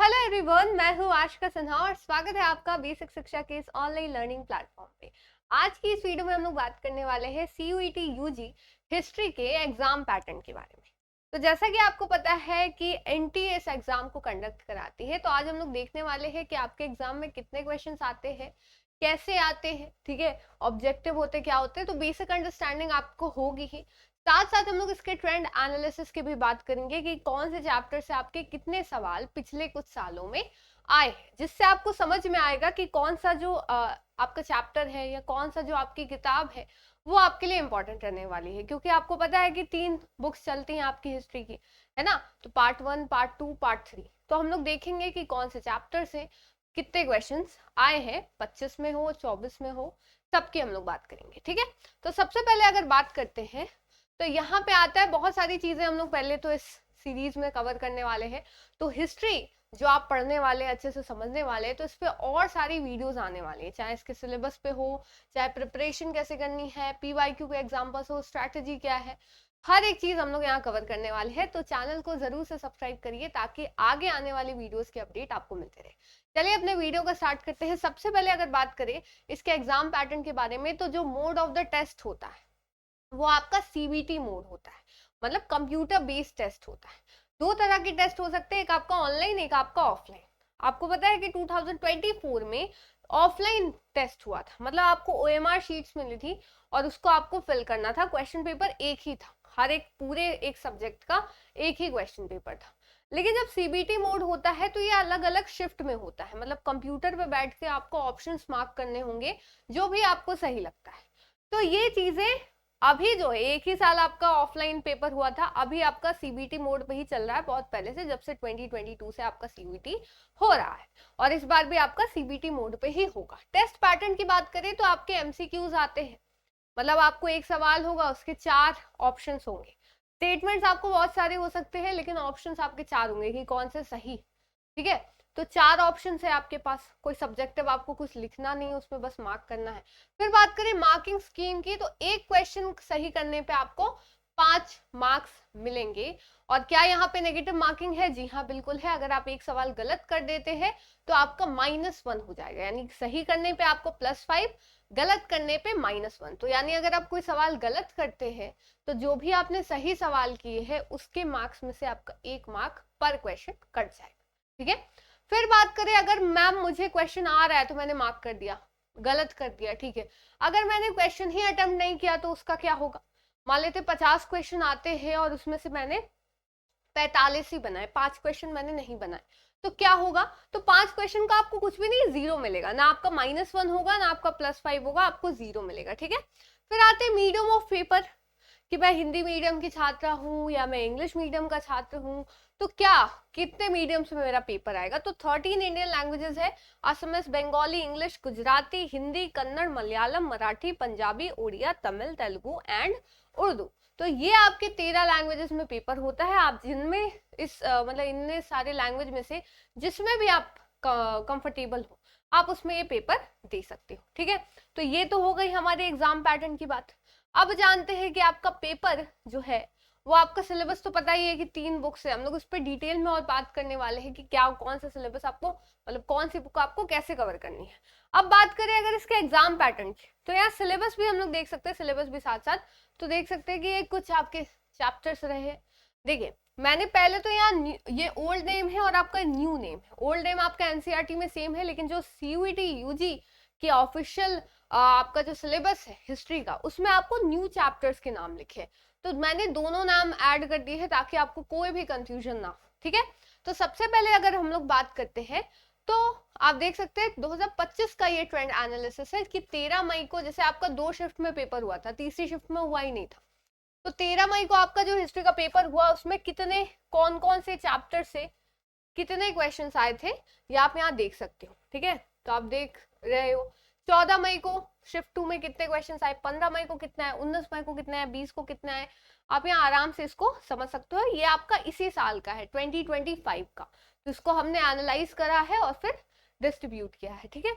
Hello everyone, मैं हूँ आशिका सिन्हा और स्वागत है आपका बेसिक शिक्षा के इस ऑनलाइन लर्निंग प्लेटफॉर्म पे। आज की इस वीडियो में हम लोग बात करने वाले हैं सीयूईटी यूजी हिस्ट्री के एग्जाम पैटर्न के बारे में। तो जैसा कि आपको पता है कि एनटीए इस एग्जाम को कंडक्ट कराती है, तो आज हम लोग देखने वाले हैं कि आपके एग्जाम में कितने क्वेश्चन आते हैं, कैसे आते हैं, ठीक है, ऑब्जेक्टिव होते क्या होते हैं। तो बेसिक अंडरस्टैंडिंग आपको होगी ही। साथ साथ हम लोग इसके ट्रेंड एनालिसिस की भी बात करेंगे कि कौन से चैप्टर से आपके कितने सवाल पिछले कुछ सालों में आए हैं, जिससे आपको समझ में आएगा कि कौन सा जो आपका चैप्टर है या कौन सा जो आपकी किताब है वो आपके लिए इंपॉर्टेंट रहने वाली है। क्योंकि आपको पता है कि 3 बुक्स चलती हैं आपकी हिस्ट्री की, है ना। तो पार्ट 1, पार्ट 2, पार्ट 3, तो हम लोग देखेंगे कि कौन से चैप्टर से कितने क्वेश्चंस आए हैं, 25 में हो, 24 में हो, सबकी हम लोग बात करेंगे, ठीक है। तो सबसे पहले अगर बात करते हैं तो यहाँ पे आता है, बहुत सारी चीजें हम लोग पहले तो इस सीरीज में कवर करने वाले हैं। तो हिस्ट्री जो आप पढ़ने वाले, अच्छे से समझने वाले हैं, तो इस पे और सारी वीडियोस आने वाली है, चाहे इसके सिलेबस पे हो, चाहे प्रिपरेशन कैसे करनी है, पीवाईक्यू के एग्जाम्पल्स हो, स्ट्रैटेजी क्या है, हर एक चीज हम लोग यहाँ कवर करने वाले हैं। तो चैनल को जरूर से सब्सक्राइब करिए ताकि आगे आने वाली वीडियोस की अपडेट आपको मिलते रहे। चलिए अपने वीडियो का स्टार्ट करते हैं। सबसे पहले अगर बात करें इसके एग्जाम पैटर्न के बारे में, तो जो मोड ऑफ द टेस्ट होता है वो आपका सीबीटी मोड होता है, मतलब कंप्यूटर बेस्ड टेस्ट होता है। 2 तरह के टेस्ट हो सकते हैं, एक आपका ऑनलाइन, एक आपका ऑफलाइन। आपको पता है कि 2024 में ऑफलाइन टेस्ट हुआ था, मतलब आपको ओएमआर शीट्स मिली थी और उसको आपको फिल करना था। क्वेश्चन पेपर एक ही था, हर एक पूरे एक सब्जेक्ट का एक ही क्वेश्चन पेपर था। लेकिन जब सीबीटी मोड होता है तो ये अलग अलग शिफ्ट में होता है, मतलब कंप्यूटर पे बैठ के आपको ऑप्शंस मार्क करने होंगे जो भी आपको सही लगता है। तो ये चीजें अभी जो है, एक ही साल आपका ऑफलाइन पेपर हुआ था, अभी आपका सीबीटी मोड पे ही चल रहा है, बहुत पहले से, जब से 2022 से आपका सीबीटी हो रहा है, और इस बार भी आपका सीबीटी मोड पे ही होगा। टेस्ट पैटर्न की बात करें तो आपके एमसीक्यूज आते हैं, मतलब आपको एक सवाल होगा, उसके 4 ऑप्शंस होंगे। स्टेटमेंट्स आपको बहुत सारे हो सकते हैं, लेकिन ऑप्शंस आपके 4 होंगे कि कौन से सही, ठीक है। तो 4 ऑप्शन है आपके पास, कोई सब्जेक्टिव आपको कुछ लिखना नहीं है, उसमें बस मार्क करना है। फिर बात करें मार्किंग स्कीम की, तो एक क्वेश्चन सही करने पे आपको 5 मार्क्स मिलेंगे। और क्या यहाँ पे नेगेटिव मार्किंग है? जी हाँ, बिल्कुल है। अगर आप एक सवाल गलत कर देते हैं तो आपका -1 हो जाएगा, यानी सही करने पे आपको +5, गलत करने पे -1। तो यानी अगर आप कोई सवाल गलत करते हैं तो जो भी आपने सही सवाल किए हैं उसके मार्क्स में से आपका 1 मार्क पर क्वेश्चन कट जाएगा, ठीक है। फिर बात करें, अगर मैम मुझे क्वेश्चन आ रहा है तो मैंने मार्क कर दिया, गलत कर दिया, ठीक है। अगर मैंने क्वेश्चन ही अटेम्प्ट नहीं किया तो उसका क्या होगा? मान लेते 50 क्वेश्चन आते हैं और उसमें से मैंने 45 ही बनाए, 5 क्वेश्चन मैंने नहीं बनाए, तो क्या होगा? तो 5 क्वेश्चन का आपको कुछ भी नहीं, 0 मिलेगा, ना आपका -1 होगा, ना आपका +5 होगा, आपको 0 मिलेगा, ठीक है। फिर आते हैं मीडियम ऑफ पेपर, कि मैं हिंदी मीडियम की छात्रा हूँ या मैं इंग्लिश मीडियम का छात्र हूँ, तो क्या कितने मीडियम से मेरा पेपर आएगा? तो 13 इंडियन लैंग्वेजेस है, असमिस, बंगाली, इंग्लिश, गुजराती, हिंदी, कन्नड़, मलयालम, मराठी, पंजाबी, उड़िया, तमिल, तेलुगु एंड उर्दू। तो ये आपके 13 लैंग्वेजेस में पेपर होता है। आप जिनमें मतलब इनने सारे लैंग्वेज में से जिसमें भी आप कंफर्टेबल हो, आप उसमें ये पेपर दे सकते हो, ठीक है। तो ये तो हो गई हमारे एग्जाम पैटर्न की बात। अब जानते हैं कि आपका पेपर जो है वो, आपका सिलेबस तो पता ही है कि 3 बुक्स है, हम लोग उस पर डिटेल में और बात करने वाले हैं कि क्या कौन सा सिलेबस आपको, मतलब कौन सी बुक आपको कैसे कवर करनी है। अब बात करें अगर इसके एग्जाम पैटर्न की, तो यहाँ सिलेबस भी हम लोग देख सकते हैं, सिलेबस भी साथ साथ तो देख सकते हैं कि ये कुछ आपके चैप्टर्स रहे। देखिए, मैंने पहले तो यहाँ ये ओल्ड नेम है और आपका न्यू नेम है। ओल्ड नेम आपका एनसीईआरटी में सेम है, लेकिन जो सीयूईटी यूजी की ऑफिशियल आपका जो सिलेबस है हिस्ट्री का, उसमें आपको न्यू चैप्टर्स के नाम लिखे, तो मैंने दोनों नाम ऐड कर दिए हैं ताकि आपको कोई भी कंफ्यूजन ना हो, ठीक है। तो सबसे पहले अगर हम लोग बात करते हैं तो आप देख सकते हैं 2025 का ये ट्रेंड एनालिसिस है कि 13 मई को, जैसे आपका 2 शिफ्ट में पेपर हुआ था, तीसरी शिफ्ट में हुआ ही नहीं था, तो 13 मई को आपका जो हिस्ट्री का पेपर हुआ उसमें कितने, कौन कौन से चैप्टर से कितने क्वेश्चंस आए थे ये आप यहाँ देख सकते हो, ठीक है। तो आप देख रहे हो 14 मई को शिफ्ट 2 में कितने क्वेश्चंस आए, 15 मई को कितना है, 19 मई को कितना है, 20 को कितना है। आप यहाँ आराम से इसको समझ सकते हो, ये आपका इसी साल का है, 2025 का, तो इसको हमने एनालाइज करा है और फिर डिस्ट्रीब्यूट किया है, ठीक है।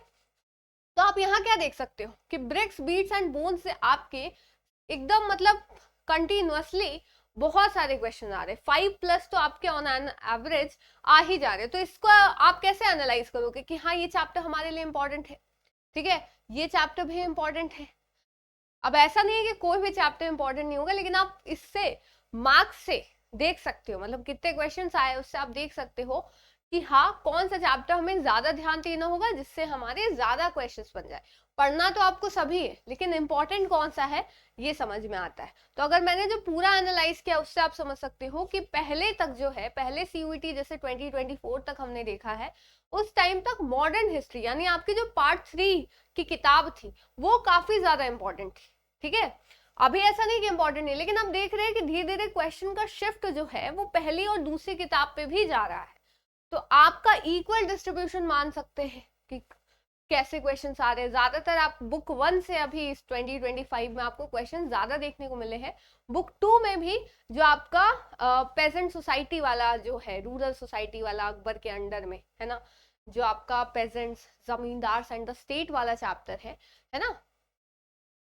तो आप यहाँ क्या देख सकते हो कि ब्रिक्स, बीट्स एंड बोन्स से आपके एकदम, मतलब कंटिन्यूअसली बहुत सारे क्वेश्चन आ रहे हैं, 5+ तो आपके ऑन एन एवरेज आ ही जा रहे हैं। तो इसको आप कैसे एनालाइज करोगे कि हाँ ये चैप्टर हमारे लिए इंपॉर्टेंट है, ठीक है, ये चैप्टर भी इंपॉर्टेंट है। अब ऐसा नहीं है कि कोई भी चैप्टर इंपॉर्टेंट नहीं होगा, लेकिन आप इससे मार्क्स से देख सकते हो, मतलब कितने क्वेश्चंस आए उससे आप देख सकते हो कि हाँ कौन सा चैप्टर हमें ज्यादा ध्यान देना होगा जिससे हमारे ज्यादा क्वेश्चंस बन जाए। पढ़ना तो आपको सभी है, लेकिन इंपॉर्टेंट कौन सा है ये समझ में आता है। तो अगर मैंने जो पूरा एनालाइज किया उससे आप समझ सकते हो कि पहले तक जो है, पहले सीयूईटी जैसे 2024 तक हमने देखा है, उस टाइम तक मॉडर्न हिस्ट्री यानी आपकी जो पार्ट 3 की किताब थी वो काफी ज्यादा इंपॉर्टेंट थी, ठीक है। अभी ऐसा नहीं कि इंपॉर्टेंट नहीं, लेकिन अब देख रहे हैं कि धीरे धीरे क्वेश्चन का शिफ्ट जो है वो पहली और दूसरी किताब पे भी जा रहा है। तो आपका इक्वल डिस्ट्रीब्यूशन मान सकते हैं कि कैसे क्वेश्चंस आ रहे हैं। ज्यादातर आप बुक 1 से अभी इस 2025 में आपको क्वेश्चन ज्यादा देखने को मिले हैं। बुक 2 में भी जो आपका पेजेंट सोसाइटी वाला जो है, रूरल सोसाइटी वाला अकबर के अंडर में है ना, जो आपका पेजेंट्स, जमींदार एंड द स्टेट वाला चैप्टर है ना,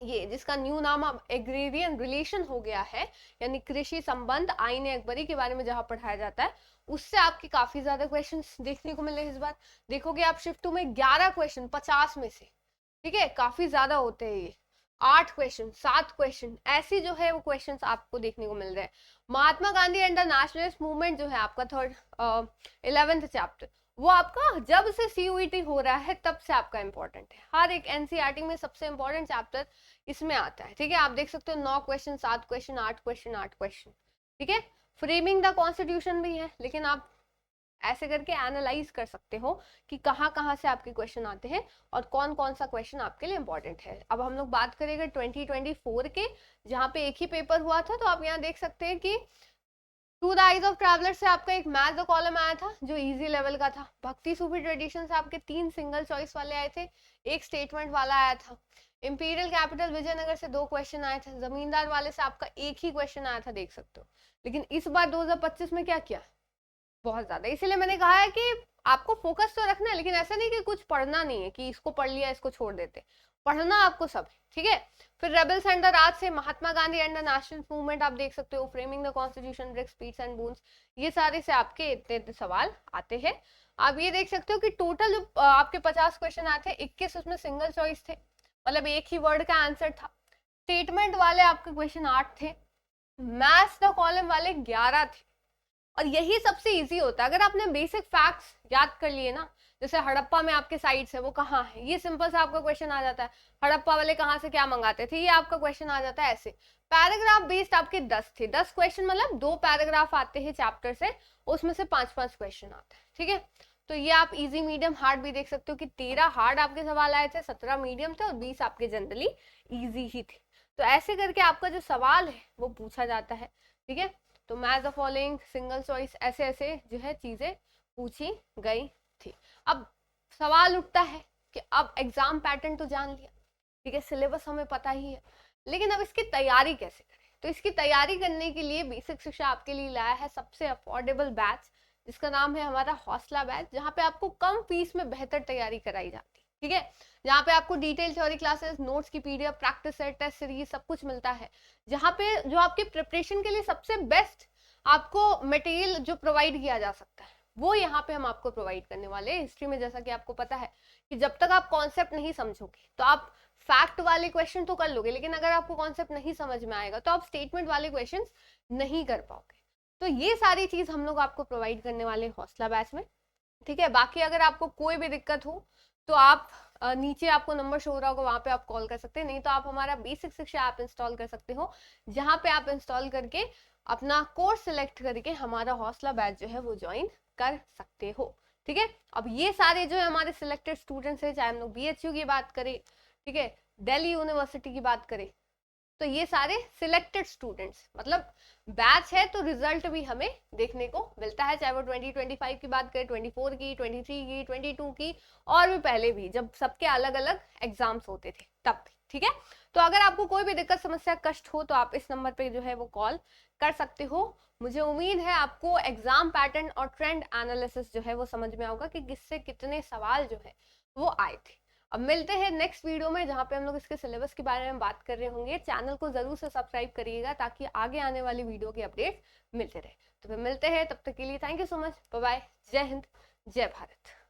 ये जिसका न्यू नाम अब एग्रेरियन रिलेशन हो गया है, यानी कृषि संबंध आईन अकबरी के बारे में जहां पढ़ाया जाता है, उससे आपके काफी ज्यादा क्वेश्चंस देखने को मिले इस बार। देखोगे आप शिफ्ट 2 में 11 क्वेश्चन 50 में से, ठीक है, काफी ज्यादा होते हैं ये। 8 क्वेश्चन, 7 क्वेश्चन, ऐसी जो है वो क्वेश्चंस आपको देखने को मिल रहे हैं। Mahatma Gandhi and the nationalist movement जो है आपका 11th चैप्टर, वो आपका जब से सीयूईटी हो रहा है तब से आपका इंपॉर्टेंट है। हर एक एनसीईआरटी में सबसे इंपॉर्टेंट चैप्टर इसमें आता है, ठीक है। आप देख सकते हो 9 क्वेश्चन, 7 क्वेश्चन, 8 क्वेश्चन, 8 क्वेश्चन, ठीक है। फ्रेमिंग द कॉन्स्टिट्यूशन भी है, लेकिन आप ऐसे करके एनालाइज कर सकते हो कि कहाँ कहाँ से आपके क्वेश्चन आते हैं और कौन कौन सा क्वेश्चन आपके लिए इंपॉर्टेंट है। अब हम लोग बात करेंगे 2024 के, जहाँ पे एक ही पेपर हुआ था। तो आप यहाँ देख सकते हैं कि to the eyes of traveller से आपका एक मैथ द कॉलम आया था जो इजी लेवल का था। भक्ति सूफी ट्रेडिशन से आपके 3 सिंगल चॉइस वाले आए थे, एक स्टेटमेंट वाला आया था। इंपीरियल कैपिटल विजयनगर से 2 क्वेश्चन आए थे। जमींदार वाले से आपका एक ही क्वेश्चन आया था, देख सकते हो। लेकिन इस बार 2025 में क्या किया, बहुत ज्यादा। इसीलिए मैंने कहा है कि आपको फोकस तो रखना है, लेकिन ऐसा नहीं कि कुछ पढ़ना नहीं है कि इसको पढ़ लिया इसको छोड़ देते, पढ़ना आपको सब है, ठीक है। फिर रेबल्स एंड द राज से Mahatma Gandhi and the national movement आप देख सकते हो। Framing the constitution, bricks, speech and bones, ये सारे से आपके इतने सवाल आते हैं। आप ये देख सकते हो कि टोटल जो आपके 50 क्वेश्चन आए थे, 21 उसमें सिंगल चॉइस थे, मतलब एक ही वर्ड का आंसर था। स्टेटमेंट वाले आपके क्वेश्चन 8 थे, मैथ्स द कॉलम वाले 11 थे। और यही सबसे इजी होता है, अगर आपने बेसिक फैक्ट्स याद कर लिए ना, जैसे हड़प्पा में आपके साइट्स है वो कहाँ है, ये सिंपल सा आपका क्वेश्चन आ जाता है। हड़प्पा वाले कहाँ से क्या मंगाते थे, ये आपका क्वेश्चन आ जाता है ऐसे। पैराग्राफ बेस्ड आपके 10 थे, 10 क्वेश्चन मतलब 2 पैराग्राफ आते हैं चैप्टर से, उसमें से 5-5 क्वेश्चन आते हैं, ठीक है। तो ये आप इजी मीडियम हार्ड भी देख सकते हो कि 13 हार्ड आपके सवाल आए थे, 17 मीडियम थे और 20 आपके जनरली इजी ही थे। तो ऐसे करके आपका जो सवाल है वो पूछा जाता है, ठीक है। तो match the following, single choice, ऐसे ऐसे जो है चीजें पूछी गई थी। अब सवाल उठता है कि अब एग्जाम पैटर्न तो जान लिया, ठीक है, सिलेबस हमें पता ही है, लेकिन अब इसकी तैयारी कैसे करें। तो इसकी तैयारी करने के लिए बेसिक शिक्षा आपके लिए लाया है सबसे अफोर्डेबल बैच, जिसका नाम है हमारा हौसला बैच, जहाँ पे आपको कम फीस में बेहतर तैयारी कराई जाती है, ठीक है। जहाँ पे आपको डिटेल थ्योरी क्लासेस, नोट्स की PDF, practice set, test series सब कुछ मिलता है। जहाँ पे जो आपके प्रिपरेशन के लिए सबसे बेस्ट आपको मटेरियल जो प्रोवाइड किया जा सकता है वो यहाँ पे हम आपको प्रोवाइड करने वाले हैं। हिस्ट्री में जैसा कि आपको पता है कि जब तक आप कॉन्सेप्ट नहीं समझोगे तो आप फैक्ट वाले क्वेश्चन तो कर लोगे, लेकिन अगर आपको कॉन्सेप्ट नहीं समझ में आएगा तो आप स्टेटमेंट वाले क्वेश्चन नहीं कर पाओगे। तो ये सारी चीज हम लोग आपको प्रोवाइड करने वाले हौसला बैच में, ठीक है। बाकी अगर आपको कोई भी दिक्कत हो तो आप नीचे आपको नंबर शो हो रहा होगा, वहां पे आप कॉल कर सकते हैं, नहीं तो आप हमारा बेसिक शिक्षा ऐप इंस्टॉल कर सकते हो, जहां पे आप इंस्टॉल करके अपना कोर्स सिलेक्ट करके हमारा हौसला बैच जो है वो ज्वाइन कर सकते हो, ठीक है। अब ये सारे जो है हमारे सिलेक्टेड स्टूडेंट्स हैं, चाहे हम लोग बीएचयू की बात करें, ठीक है, दिल्ली यूनिवर्सिटी की बात करें, तो ये सारे सिलेक्टेड स्टूडेंट्स, मतलब बैच है तो रिजल्ट भी हमें देखने को मिलता है, चाहे वो 2025 की बात करें, 24 की, 23 की, 22 की, और भी पहले भी जब सबके अलग अलग एग्जाम्स होते थे तब भी, ठीक है। तो अगर आपको कोई भी दिक्कत, समस्या, कष्ट हो तो आप इस नंबर पे जो है वो कॉल कर सकते हो। मुझे उम्मीद है आपको एग्जाम पैटर्न और ट्रेंड एनालिसिस जो है वो समझ में आएगा कि किससे कितने सवाल जो है वो आए थे। अब मिलते हैं नेक्स्ट वीडियो में, जहाँ पे हम लोग इसके सिलेबस के बारे में बात कर रहे होंगे। चैनल को जरूर से सब्सक्राइब करिएगा ताकि आगे आने वाली वीडियो के अपडेट्स मिलते रहे। तो फिर मिलते हैं, तब तक के लिए thank you so much, bye bye, जय हिंद, जय भारत।